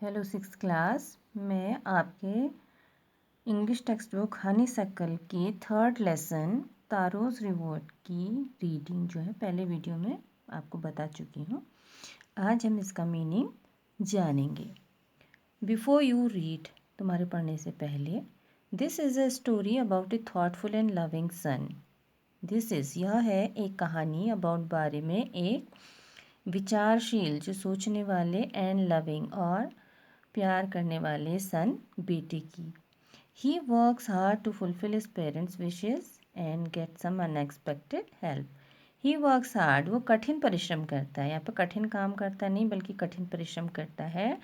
Hello six class. मैं आपके English text book हनीशक्ल की थर्ड लेसन तारोज़ रिवॉर्ड की रीडिंग जो है पहले वीडियो में आपको बता चुकी हूँ। आज हम इसका मीनिंग जानेंगे। बिफोर यू रीड, तुम्हारे पढ़ने से पहले, this is a story about A thoughtful and loving son. This is, यह है एक कहानी अबाउट बारे में एक विचारशील, जो सोचने वाले, एंड लविंग और प्यार करने वाले सन, बेटे की। He works hard to fulfil his parents wishes and get some unexpected help. He works hard, वो कठिन परिश्रम करता है। यहाँ पे कठिन काम करता नहीं बल्कि कठिन परिश्रम करता है।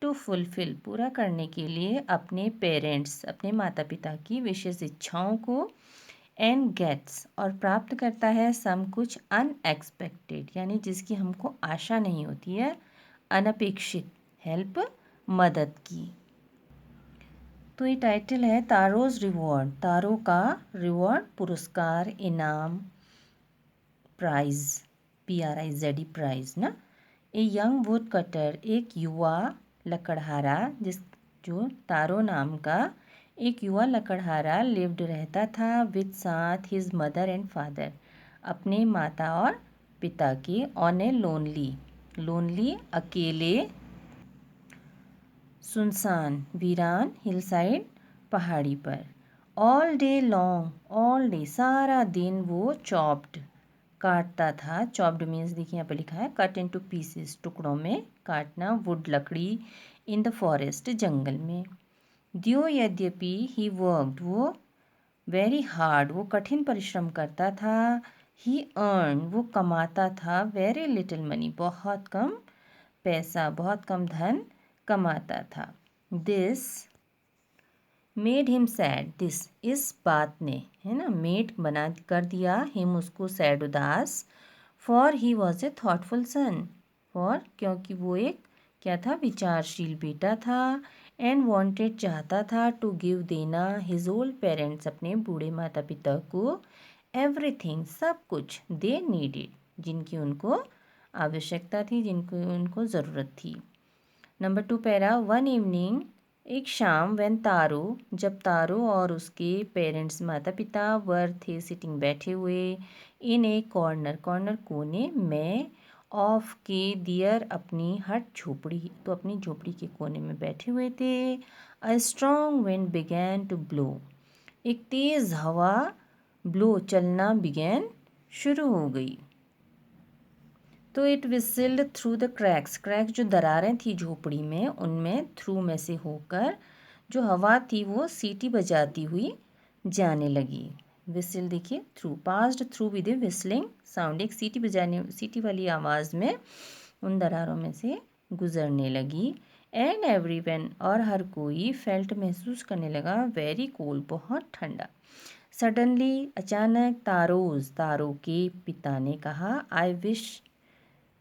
टू फुलफिल, पूरा करने के लिए अपने पेरेंट्स, अपने माता पिता की विशेष इच्छाओं को। एंड गेट्स, और प्राप्त करता है सम, कुछ, अनएक्सपेक्टेड यानी जिसकी हमको आशा नहीं होती है, अनपेक्षित, हेल्प, मदद की। तो ये टाइटल है तारोज़ रिवॉर्ड, तारों का रिवॉर्ड, पुरस्कार, इनाम, प्राइज, PRIZ, प्राइज ना। ए यंग वुड कटर, एक युवा लकड़हारा, जो तारो नाम का एक युवा लकड़हारा लिव्ड, रहता था, विद, साथ, हिज मदर एंड फादर, अपने माता और पिता के, ऑन ए लोनली, लोनली, अकेले, सुनसान, वीरान, हिलसाइड, पहाड़ी पर। All day long, all day, सारा दिन वो चॉप्ड, काटता था। चॉप्ड मीन्स देखिए यहाँ पे लिखा है कट इनटू पीसेस, टुकड़ों में काटना, वुड, लकड़ी, इन द फॉरेस्ट, जंगल में। द्यो, यद्यपि, ही वर्कड, वो वेरी हार्ड, वो कठिन परिश्रम करता था। ही अर्न, वो कमाता था, वेरी लिटिल मनी, बहुत कम पैसा, बहुत कम धन कमाता था। This made him sad, this, इस बात ने, है ना, मेड बना कर दिया, हिम, उसको, सैड, उदास। For he was a thoughtful son, for, क्योंकि वो एक क्या था, विचारशील बेटा था। एंड वॉन्टेड, चाहता था, टू गिव, देना, हिज ओल्ड पेरेंट्स, अपने बूढ़े माता पिता को, एवरीथिंग, सब कुछ, दे नीडेड, जिनकी उनको आवश्यकता थी, जिनको उनको ज़रूरत थी। नंबर 2 पैरा, वन इवनिंग, एक शाम, व्हेन तारो, जब तारो और उसके पेरेंट्स, माता पिता, वर, थे, सिटिंग, बैठे हुए, इन ए कॉर्नर, कॉर्नर, कोने में, ऑफ, के, दियर, अपनी हट, झोपड़ी, तो अपनी झोपड़ी के कोने में बैठे हुए थे। A strong wind began to blow, एक तेज़ हवा, ब्लो, चलना, बिगैन, शुरू हो गई। तो it whistled through the cracks, cracks जो दरारें थी झोपड़ी में, उनमें, थ्रू में से होकर, जो हवा थी वो सीटी बजाती हुई जाने लगी। विसिल देखिए, through, passed through with A whistling sound, एक सीटी बजाने, सीटी वाली आवाज़ में उन दरारों में से गुजरने लगी। एंड एवरीवन, और हर कोई, फेल्ट, महसूस करने लगा, वेरी कोल्ड, बहुत ठंडा। सडनली, अचानक, तारोज़, तारों के पिता ने कहा, आई विश,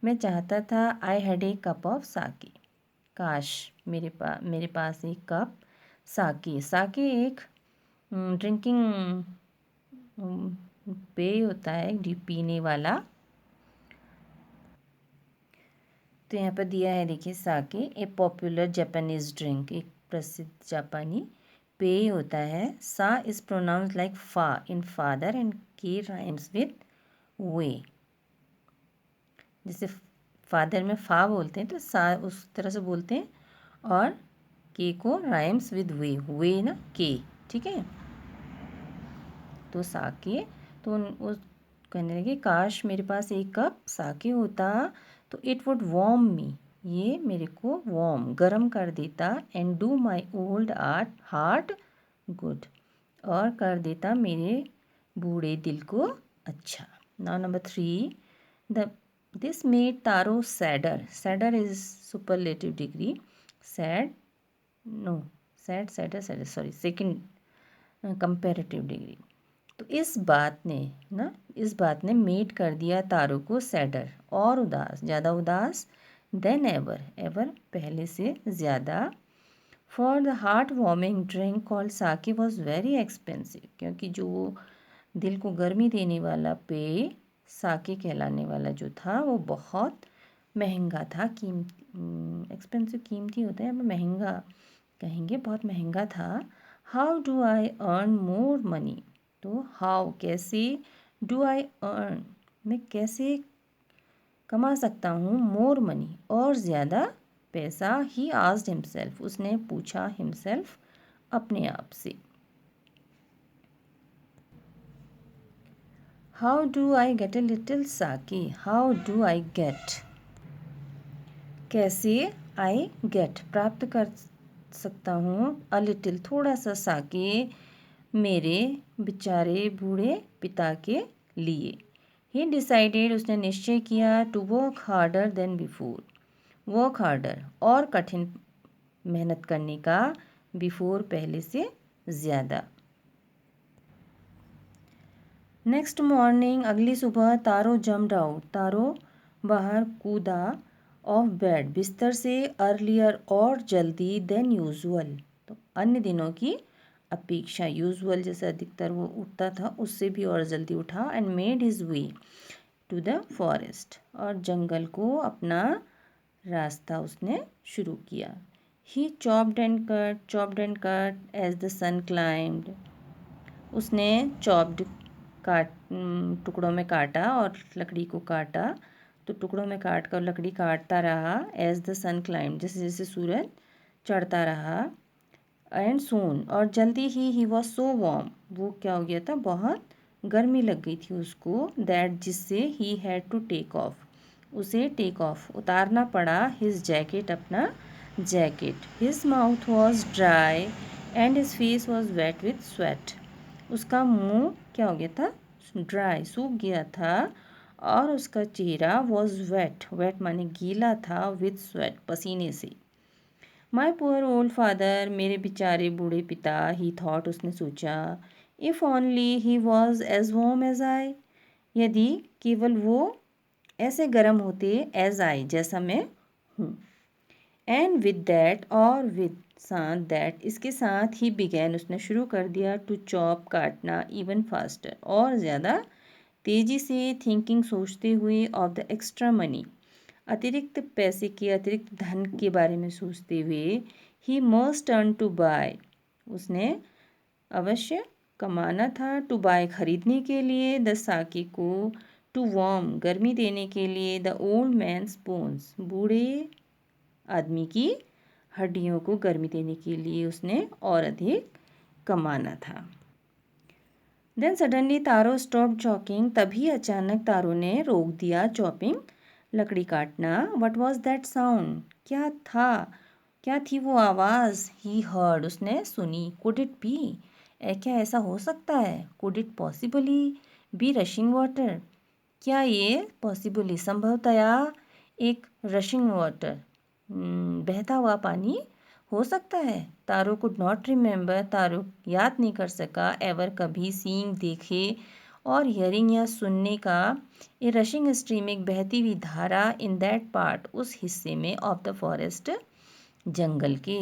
मैं चाहता था, I had a cup of sake, काश मेरे पास एक कप साके। साके एक ड्रिंकिंग पेय होता है, पीने वाला। तो यहाँ पर दिया है देखिए, साके, ए पॉपुलर जापानीज ड्रिंक, एक प्रसिद्ध जापानी पेय होता है। सा इज प्रोनाउंस लाइक फा इन फादर, एंड के राइम्स विद वे, जैसे फादर में फा बोलते हैं तो सा उस तरह से बोलते हैं, और के को राइम्स विद वे, वे ना, के, ठीक है। तो साके, तो वो कहने लगे, काश मेरे पास एक कप साके होता, तो इट वुड वार्म मी, ये मेरे को वार्म, गर्म कर देता, and do my old heart good, और कर देता मेरे बूढ़े दिल को अच्छा। Now number 3, the this made Taro sadder, sadder is superlative degree, sad, no, sad, sadder, sadder, sorry, second comparative degree. तो इस बात ने मेड कर दिया तारो को सैडर, और उदास, ज़्यादा उदास, देन एवर, एवर, पहले से ज़्यादा। For the heart warming drink called sake was very expensive, क्योंकि जो दिल को गर्मी देने वाला पेय साके कहलाने वाला जो था वो बहुत महंगा था, कीमती, एक्सपेंसिव कीमती होता है, महंगा कहेंगे, बहुत महंगा था। How do I earn more money, तो हाउ कैसे, डू आई अर्न मैं कैसे कमा सकता हूँ, मोर मनी और ज़्यादा पैसा। ही आस्क्ड हिमसेल्फ, उसने पूछा हिमसेल्फ अपने आप से। How do I get a little sake, how do I get कैसे, आई गेट प्राप्त कर सकता हूँ, अ लिटिल थोड़ा सा, साके मेरे बेचारे बूढ़े पिता के लिए। ही डिसाइडेड उसने निश्चय किया, to work harder than before, work harder और कठिन मेहनत करने का, बिफोर पहले से ज़्यादा। नेक्स्ट मॉर्निंग अगली सुबह, तारो जम्प्ड आउट, तारो बाहर कूदा, ऑफ बेड बिस्तर से, अर्लियर और जल्दी, देन यूजुअल तो अन्य दिनों की अपेक्षा, यूजुअल जैसे अधिकतर वो उठता था उससे भी और जल्दी उठा, and made his way to the forest और जंगल को अपना रास्ता उसने शुरू किया। He chopped and cut as the sun climbed, उसने चॉप्ड टुकड़ों में काटा और लकड़ी को काटा, तो टुकड़ों में काट कर लकड़ी काटता रहा, एज द सन क्लाइम्ड जैसे जैसे सूरज चढ़ता रहा, एंड सून और जल्दी ही वॉज सो वार्म, वो क्या हो गया था, बहुत गर्मी लग गई थी उसको, दैट जिससे he had to take off, उसे टेक ऑफ उतारना पड़ा, हिज जैकेट अपना jacket, his mouth was dry and his face was wet with sweat, उसका मुंह क्या हो गया था, ड्राई सूख गया था, और उसका चेहरा वॉज वेट, वेट माने गीला था, विथ स्वेट पसीने से। माई पुअर ओल्ड फादर, मेरे बेचारे बूढ़े पिता, ही थॉट उसने सोचा, if only he was as warm as I, यदि केवल वो ऐसे गर्म होते, एज आई जैसा मैं हूँ, एंड विद दैट और विद साथ दैट इसके साथ ही बिगैन उसने शुरू कर दिया, टू चॉप काटना, इवन फास्टर और ज़्यादा तेज़ी से, थिंकिंग सोचते हुए, ऑफ द एक्स्ट्रा मनी अतिरिक्त पैसे के, अतिरिक्त धन के बारे में सोचते हुए, he must earn to buy उसने अवश्य कमाना था, टू बाय खरीदने के लिए, द साके को, टू वार्म गर्मी देने के लिए, द ओल्ड मैन्स बोन्स बूढ़े आदमी की हड्डियों को गर्मी देने के लिए उसने और अधिक कमाना था। देन सडनली तारो स्टॉप चॉकिंग, तभी अचानक तारो ने रोक दिया चॉपिंग लकड़ी काटना। वट वॉज दैट साउंड, क्या था, क्या थी वो आवाज़, ही हर्ड उसने सुनी, कुड इट बी क्या ऐसा हो सकता है, could it possibly be rushing water, क्या ये पॉसिबली संभवतया एक रशिंग वाटर बहता हुआ पानी हो सकता है। तारो कुड नॉट रिमेंबर, तारो याद नहीं कर सका, एवर कभी, सीइंग देखे, और हियरिंग या सुनने का, ए रशिंग स्ट्रीम एक बहती हुई धारा, इन दैट पार्ट उस हिस्से में, ऑफ द फॉरेस्ट जंगल के।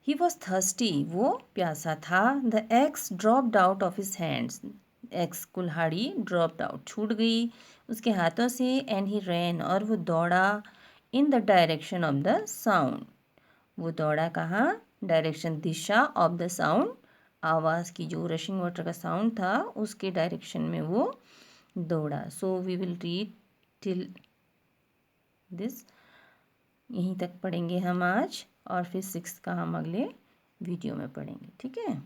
ही वॉज थर्स्टी वो प्यासा था, the x dropped out of his hands x कुल्हाड़ी ड्रॉप्ड आउट छूट गई उसके हाथों से, एंड ही रैन और वो दौड़ा, in the direction of the sound वो दौड़ा कहाँ, direction Disha, of the sound आवाज़ की, जो रशिंग वाटर का साउंड था उसके डायरेक्शन में वो दौड़ा। So we will read till this, यहीं तक पढ़ेंगे हम आज, और फिर 6 का हम अगले वीडियो में पढ़ेंगे, ठीक है।